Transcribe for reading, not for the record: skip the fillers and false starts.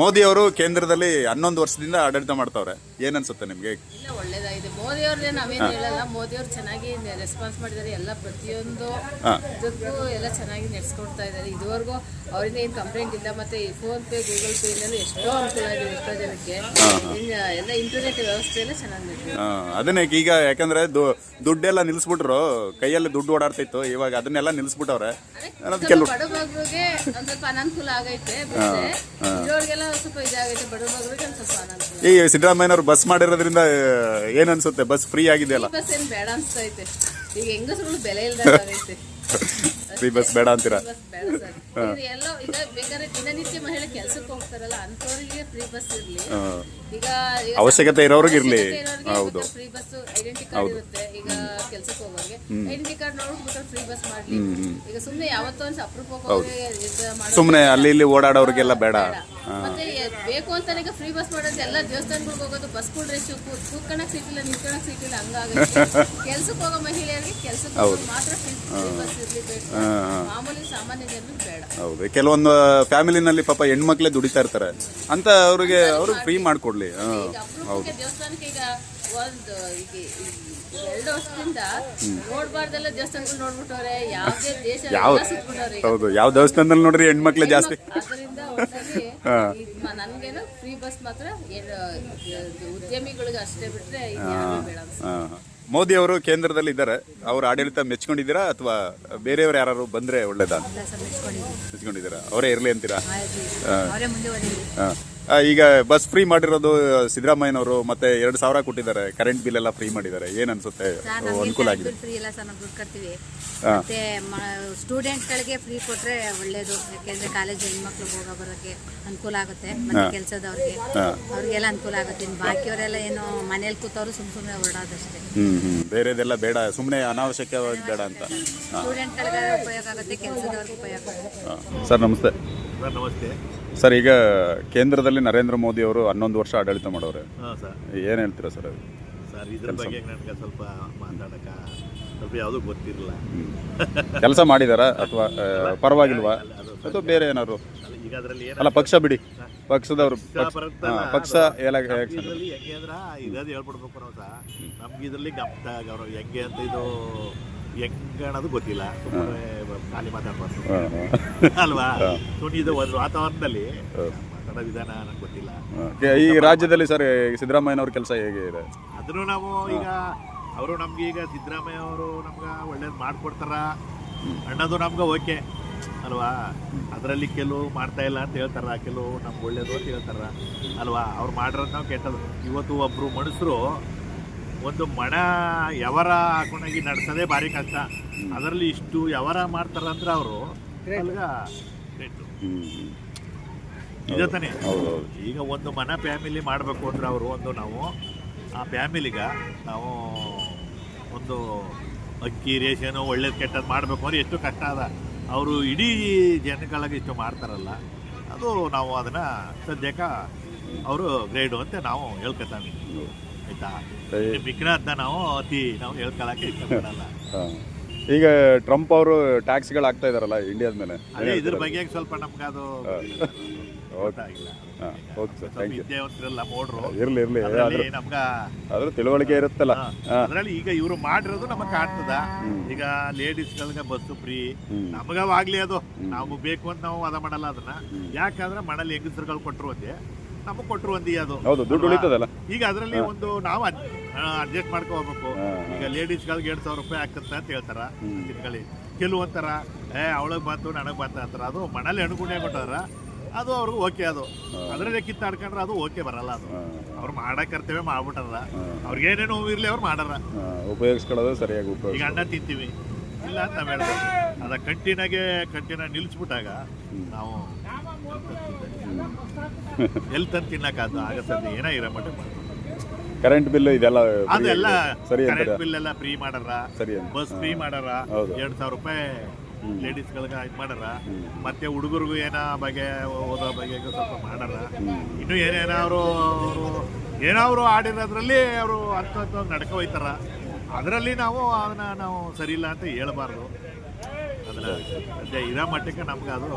ಮೋದಿ ಅವರು ಕೇಂದ್ರದಲ್ಲಿ 11 ವರ್ಷದಿಂದ ಆಡಳಿತ ಮಾಡ್ತಾವ್ರೆ, ಏನನ್ಸುತ್ತೆ ನಿಮಗೆ? ಇಲ್ಲ, ಒಳ್ಳೇದಾಗಿದೆ. ಮೋದಿ ಅವ್ರನ್ನೇ ನಾವೇನು ಹೇಳಲ್ಲ. ಮೋದಿ ಅವರು ಚೆನ್ನಾಗಿ ರೆಸ್ಪಾನ್ಸ್ ಮಾಡಿದ್ದಾರೆ. ಎಲ್ಲ ಪ್ರತಿಯೊಂದು ಇದಕ್ಕೂ ಎಲ್ಲ ಚೆನ್ನಾಗಿ ನಡೆಸ್ಕೊಡ್ತಾ ಇದ್ದಾರೆ. ಇದುವರೆಗೂ ಅವರಿಂದ ಏನು ಕಂಪ್ಲೇಂಟ್ ಇಲ್ಲ. ಮತ್ತೆ ಈ ಫೋನ್ ಪೇ, ಗೂಗಲ್ ಪೇ ಇಂದಲೂ ಎಷ್ಟೋ ಅನುಕೂಲ ಇದೆ ಎಷ್ಟೋ ಜನಕ್ಕೆ. ಎಲ್ಲ ಇಂಟರ್ನೆಟ್ ವ್ಯವಸ್ಥೆ ಎಲ್ಲ ಚೆನ್ನಾಗಿ ನಡೆದಿದೆ. ಅದನ್ನೇ ಈಗ ಯಾಕಂದ್ರೆ ದುಡ್ಡೆಲ್ಲ ನಿಲ್ಸ್ಬಿಟ್ರು, ಕೈಯಲ್ಲಿ ದುಡ್ಡು ಓಡಾಡ್ತಿತ್ತು, ಇವಾಗ ಅದನ್ನೆಲ್ಲ ನಿಲ್ಸ್ಬಿಟ್ಟವ್ರೆ. ಬಡಬಗ್ರಿಗೆ ಒಂದ್ ಸ್ವಲ್ಪ ಅನಾನುಕೂಲ ಆಗೈತೆ, ಇರೋರಿಗೆಲ್ಲ ಸ್ವಲ್ಪ ಇದಾಗೈತೆ. ಬಡಬಗ್ರಿಗೆ ಒಂದ್ ಸ್ವಲ್ಪ ಅನಾನುಕೂಲ. ಈ ಸಿದ್ದರಾಮಯ್ಯನವರು ಬಸ್ ಮಾಡಿರೋದ್ರಿಂದ ಏನ್ ಅನ್ಸುತ್ತೆ? ಬಸ್ ಫ್ರೀ ಆಗಿದೆಯಲ್ಲ, ಬಸ್ ಏನ್ ಬೇಡ ಅನ್ಸ್ತೈತೆ. ಈಗ ಹೆಂಗಸರು ಬೆಲೆ ಇಲ್ದಾಗೈತೆ. ಫ್ರೀ ಬಸ್ ಬೇಡ ಅಂತೀರಾ? ಎಲ್ಲ ಈಗ ಬೇಕಾದ್ರೆ ದಿನನಿತ್ಯ ಮಹಿಳೆ ಕೆಲ್ಸಕ್ಕೆ ಹೋಗ್ತಾರಲ್ಲ, ಅಂತವ್ರಿಗೆ ಫ್ರೀ ಬಸ್ ಇರ್ಲಿ. ಈಗ ಅವಶ್ಯಕತೆ ಇರೋರಿಗೆ ಇರ್ಲಿ. ಹೌದು, ಫ್ರೀ ಬಸ್ ಐಡೆಂಟಿ ಕಾರ್ಡ್ ಇರುತ್ತೆ. ಈಗ ಕೆಲ್ಸಕ್ಕೆ ಹೋಗೋರಿಗೆ ಐಡೆಂಟಿ ಕಾರ್ಡ್ ನೋಡ್ಬಿಟ್ಟು ಫ್ರೀ ಬಸ್ ಮಾಡ್ಲಿ. ಈಗ ಸುಮ್ನೆ ಯಾವತ್ತೋ ಒಂದು ಅಪರೂಪಕ್ಕೆ ಸುಮ್ನೆ ಅಲ್ಲಿ ಇಲ್ಲಿ ಓಡಾಡೋರಿಗೆಲ್ಲ ಬೇಡ. ಮತ್ತೆ ಬೇಕು ಅಂತಾನೆ ಈಗ ಫ್ರೀ ಬಸ್ ಮಾಡೋದು. ಎಲ್ಲ ದೇವಸ್ಥಾನಗಳಿಗೆ ಹೋಗೋದು, ಬಸ್ಗಳು ರೇಸ್ ಕೂತ್ಕೊಳಕ್ ಸೀಟ್ ಇಲ್ಲ, ನಿಂತ್ಕೊಳಕ್ ಸೀಟ್ ಇಲ್ಲ, ಹಂಗಾಗುತ್ತೆ. ಕೆಲ್ಸಕ್ಕೆ ಹೋಗೋ ಮಹಿಳೆಯರಿಗೆ ಕೆಲ್ಸಕ್ಕೆ ಹೋಗೋದು ಮಾತ್ರ ಫ್ರೀ ಬಸ್ ಇರ್ಲಿ, ಬೇಕು. ಮಾಮೂಲಿ ಸಾಮಾನ್ಯ ಜನರಿಗೆ ಬೇಡ. ಹೌದು, ಕೆಲವೊಂದು ಫ್ಯಾಮಿಲಿನಲ್ಲಿ ಪಾಪ ಹೆಣ್ಮಕ್ಳೇ ದುಡಿತಾ ಇರ್ತಾರೆ ಅಂತ ಅವ್ರಿಗೆ ಫ್ರೀ ಮಾಡ್ಕೊಡ್ಲಿ. ದೇವಸ್ಥಾನಕ್ಕೆ ಈಗ ಒಂದು ಈಗ 2 ವರ್ಷದಿಂದ ನೋಡ್ಬಾರ್ದೆಲ್ಲ ದೇವಸ್ಥಾನಗಳು ನೋಡ್ಬಿಟ್ಟವ್ರೆ. ಯಾವ್ದೇ ದೇಶ ಸುತ್ಬಿಟ್ಟವ್ರೆ. ಹೌದು, ಯಾವ ದೇವಸ್ಥಾನದಲ್ಲಿ ನೋಡ್ರಿ ಹೆಣ್ಮಕ್ಳೇ ಜಾಸ್ತಿ. ಅದರಿಂದ ನನ್ಗೇನು ಫ್ರೀ ಬಸ್ ಮಾತ್ರ ಉದ್ಯಮಿಗಳಿಗೆ ಅಷ್ಟೇ ಬಿಟ್ರೆ ಬೇಡ. ಮೋದಿ ಅವರು ಕೇಂದ್ರದಲ್ಲಿ ಇದ್ದಾರೆ, ಅವ್ರ ಆಡಳಿತ ಮೆಚ್ಕೊಂಡಿದ್ದೀರಾ ಅಥವಾ ಬೇರೆಯವ್ರು ಯಾರು ಬಂದ್ರೆ ಒಳ್ಳೇದಾ? ಮೆಚ್ಕೊಂಡಿದ್ದೀರಾ? ಅವರೇ ಇರ್ಲಿ ಅಂತೀರಾ? ಈಗ ಬಸ್ ಫ್ರೀ ಮಾಡಿರೋದು ಸಿದ್ದರಾಮಯ್ಯನವರು, ಮತ್ತೆ 2,000 ಕೊಟ್ಟಿದ್ದಾರೆ, ಕರೆಂಟ್ ಬಿಲ್ ಎಲ್ಲ ಫ್ರೀ ಮಾಡಿದ್ದಾರೆ, ಏನ್ ಅನ್ಸುತ್ತೆ? ಅನುಕೂಲ ಆಗಿದೆ. ಫ್ರೀ ಎಲ್ಲ ಸರ್, ನಾವು ದುಡ್ಡು ಕಟ್ತೀವಿ. ಮತ್ತೆ ಸ್ಟೂಡೆಂಟ್ಗಳಿಗೆ ಫ್ರೀ ಕೊಟ್ರೆ ಒಳ್ಳೇದು. ಯಾಕೆಂದ್ರೆ ಕಾಲೇಜ್ ಹೆಣ್ಮಕ್ಳು ಹೋಗೋ ಬರೋಕ್ಕೆ ಅನುಕೂಲ ಆಗುತ್ತೆ. ಮತ್ತೆ ಕೆಲಸದವ್ರಿಗೆ ಅವ್ರಿಗೆಲ್ಲ ಅನುಕೂಲ ಆಗುತ್ತೆ. ಬಾಕಿಯವರೆಲ್ಲ ಏನು ಮನೇಲಿ ಕೂತವ್ರು ಸುಮ್ಮನೆ ಹೊರಡೋದಷ್ಟೇ. ಬೇರೆದೆಲ್ಲ ಬೇಡ, ಸುಮ್ಮನೆ ಅನಾವಶ್ಯಕವಾಗಿ ಬೇಡ ಅಂತ. ಸ್ಟೂಡೆಂಟ್ಗಳಿಗೆ ಉಪಯೋಗ ಆಗುತ್ತೆ, ಕೆಲಸದವ್ರಿಗೆ ಉಪಯೋಗ ಆಗುತ್ತೆ. ಸರ್ ನಮಸ್ತೆ. ಸರ್ ನಮಸ್ತೆ. ಸರ್, ಈಗ ಕೇಂದ್ರದಲ್ಲಿ ನರೇಂದ್ರ ಮೋದಿ ಅವರು 11 ವರ್ಷ ಆಡಳಿತ ಮಾಡೋರೆ, ಏನ್ ಹೇಳ್ತೀರಾ ಸರ್? ಸರ್, ಇದ್ರ ಬಗ್ಗೆ ನನಗೆ ಸ್ವಲ್ಪ ಮಾತಾಡಕ್ಕೆ ಸ್ವಲ್ಪ ಯಾವುದೂ ಗೊತ್ತಿರಲಿಲ್ಲ. ಕೆಲಸ ಮಾಡಿದಾರಾ ಅಥವಾ ಪರವಾಗಿಲ್ವಾ ಅಥವಾ ಬೇರೆ ಏನಾದ್ರು? ಈಗ ಅದರಲ್ಲಿ ಅಲ್ಲ, ಪಕ್ಷ ಬಿಡಿ, ಪಕ್ಷದವರು ಪಕ್ಷ ಇದರಲ್ಲಿ ಹೆಂಗೆ ಅಂದ್ರೆ ಇರೋದು ಹೇಳ್ಬಿಡ್ಬೇಕು ನಾವು ಸಹ. ನಮ್ಗೆ ಇದರಲ್ಲಿ ಗೌರವ ಹೆಂಗೆ ಅಂತ ಇದು ಹೆಂಗೆ ಅನ್ನೋದು ಗೊತ್ತಿಲ್ಲ. ಸುಮ್ಮನೆ ಖಾಲಿ ಮಾತಾಡ್ಬಾರ್ದು ಅಲ್ವಾ? ಇದು ಒಂದು ವಾತಾವರಣದಲ್ಲಿ ಮಾತಾಡೋ ವಿಧಾನ ನನಗೆ ಗೊತ್ತಿಲ್ಲ. ಈ ರಾಜ್ಯದಲ್ಲಿ ಸರ್ ಸಿದ್ದರಾಮಯ್ಯನವ್ರ ಕೆಲಸ ಹೇಗೆ ಇದೆ? ಅದನ್ನು ನಾವು ಈಗ ಅವರು ನಮ್ಗೆ ಈಗ ಸಿದ್ದರಾಮಯ್ಯ ಅವರು ನಮ್ಗೆ ಒಳ್ಳೇದು ಮಾಡಿಕೊಡ್ತಾರ ಅನ್ನೋದು ನಮ್ಗೆ ಓಕೆ ಅಲ್ವಾ? ಅದರಲ್ಲಿ ಕೆಲವು ಮಾಡ್ತಾ ಇಲ್ಲ ಅಂತ ಹೇಳ್ತಾರ, ಕೆಲವು ನಮ್ಗೆ ಒಳ್ಳೇದು ಅಂತ ಹೇಳ್ತಾರ ಅಲ್ವಾ? ಅವ್ರು ಮಾಡಿರೋದು ನಾವು ಕೆಟ್ಟದ್ದು. ಇವತ್ತು ಒಬ್ಬರು ಮನುಷ್ಯರು ಒಂದು ಮಣ ಯಾವರ ಹಾಕೊಂಡಾಗಿ ನಡೆಸೋದೇ ಭಾರಿ ಕಷ್ಟ. ಅದರಲ್ಲಿ ಇಷ್ಟು ಯಾವರ ಮಾಡ್ತಾರಂದ್ರೆ ಅವರು ಇದೆ ತಾನೆ. ಈಗ ಒಂದು ಮನ ಫ್ಯಾಮಿಲಿ ಮಾಡಬೇಕು ಅಂದ್ರೆ ಅವರು ನಾವು ಆ ಫ್ಯಾಮಿಲಿಗೆ ನಾವು ಒಂದು ಅಕ್ಕಿ ರೇಷನು ಒಳ್ಳೇದು ಕೆಟ್ಟದ್ದು ಮಾಡಬೇಕು ಅಂದ್ರೆ ಎಷ್ಟು ಕಷ್ಟ ಅದ. ಅವರು ಇಡೀ ಜನಗಳಿಗೆ ಇಷ್ಟು ಮಾಡ್ತಾರಲ್ಲ, ಅದು ನಾವು ಅದನ್ನು ಸದ್ಯಕ್ಕೆ ಅವರು ಗ್ರೇಡು ಅಂತ ನಾವು ಹೇಳ್ಕೊತಾನೆ. ಆಯ್ತಾ? ಮಿಕ್ಕಿನ ಅಂತ ನಾವು ನಾವು ಹೇಳ್ಕೊಳಕ್ಕೆ ಇಷ್ಟಪಡಲ್ಲ. ಈಗ ಟ್ರಂಪ್ ಅವರು ಟ್ಯಾಕ್ಸ್ಗಳು ಹಾಕ್ತಾ ಇದಾರಲ್ಲ ಇಂಡಿಯಾದ ಮೇಲೆ, ಅದೇ ಇದ್ರ ಬಗ್ಗೆ ಸ್ವಲ್ಪ ನಮ್ಗೆ ಅದು ಗೊತ್ತಾಗಿಲ್ಲ. ವಿದ್ಯಾವಂತರೆಲ್ಲ ನೋಡ್ರು ಇರ್ಲಿ, ನಮ್ಗ ಅದ್ರ ತಿಳುವಳಿಕೆ ಇರುತ್ತಲ್ಲ. ಅದ್ರಲ್ಲಿ ಈಗ ಇವ್ರು ಮಾಡಿರೋದು ನಮಗ್ ಕಾಣ್ತದ. ಈಗ ಲೇಡೀಸ್ಗಳಿಗೆ ಬಸ್ಸು ಫ್ರೀ, ನಮಗವಾಗ್ಲಿ ಅದು ನಾವು ಬೇಕು ಅಂತ ನಾವು ವಾದ ಮಾಡಲ್ಲ ಅದನ್ನ. ಯಾಕಂದ್ರೆ ಮನೇಲಿ ಹೆಂಗಸರುಗಳು ಕೊಟ್ಟರು ಅಂತೆ, ನಮಗ್ ಕೊಟ್ಟರು ಅಂದಿ ಅದು ದುಡ್ಡು ಉಳಿತದಲ್ಲ. ಈಗ ಅದರಲ್ಲಿ ಒಂದು ನಾವು ಅಡ್ಜಸ್ಟ್ ಮಾಡ್ಕೊ ಹೋಗ್ಬೇಕು. ಈಗ ಲೇಡೀಸ್ಗಳಿಗೆ 2,000 ರೂಪಾಯಿ ಆಗ್ತದೆ ಅಂತ ಹೇಳ್ತಾರ. ಕೆಲವು ಅಂತಾರ ಅವಳಗ್ ಬಂತು ನನಗ್ ಬಂತ ಅಂತಾರ. ಅದು ಮನೇಲಿ ಅನುಗುಣ ಕೊಟ್ಟಾರ, ಅದು ಅವ್ರಿಗೆ ಓಕೆ. ಅದು ಅದರಲ್ಲೇ ಕಿತ್ತಾಡ್ಕೊಂಡ್ರೆ ಅದು ಓಕೆ ಬರಲ್ಲ. ಅದು ಅವ್ರು ಮಾಡೋ ಕರ್ತವ್ಯ ಮಾಡ್ಬಿಟ್ಟಾರ. ಅವ್ರಿಗೆ ಏನೇನು ಇರ್ಲಿ ಅವ್ರು ಮಾಡಾರ, ಉಪಯೋಗಿಸ್ಕೊಳ್ಳೋದು ಸರಿಯಾಗಿ. ಈಗ ಅನ್ನ ತಿಂತೀವಿ ಇಲ್ಲ ಅಂತ ನಾವ್ ಹೇಳ್ಬೋದು. ಅದ ಕಂಟಿನ ನಿಲ್ಲಿಸ್ಬಿಟ್ಟಾಗ ನಾವು ಹೆಲ್ತ್ ಅಂತ ತಿನ್ನಕ್ಕಾದ ಆಗತ್ತೆ. ಏನೋ ಇರೋ ಮಟ್ಟ ಕರೆಂಟ್ ಬಿಲ್ ಇದೆಲ್ಲ ಅದೆಲ್ಲ ಕರೆಂಟ್ ಬಿಲ್ ಎಲ್ಲ ಫ್ರೀ ಮಾಡಾರ, ಬಸ್ ಫ್ರೀ ಮಾಡಾರ, 2,000 ರೂಪಾಯಿ ಲೇಡೀಸ್ಗಳಿಗೆ ಇದು ಮಾಡಾರ. ಮತ್ತೆ ಹುಡುಗರಿಗೂ ಏನೋ ಬಗ್ಗೆ ಓದೋ ಬಗ್ಗೆ ಸ್ವಲ್ಪ ಮಾಡಾರ. ಇನ್ನು ಏನಾದ್ರು ಆಡಿರೋದ್ರಲ್ಲಿ ಅವರು ಅಂತ ನಡ್ಕೊ ಹೋಯ್ತಾರ. ಅದರಲ್ಲಿ ಅದನ್ನ ನಾವು ಸರಿ ಇಲ್ಲ ಅಂತ ಹೇಳ್ಬಾರ್ದು. ಅದನ್ನ ಇರೋ ಮಟ್ಟಕ್ಕೆ ನಮ್ಗೆ ಅದು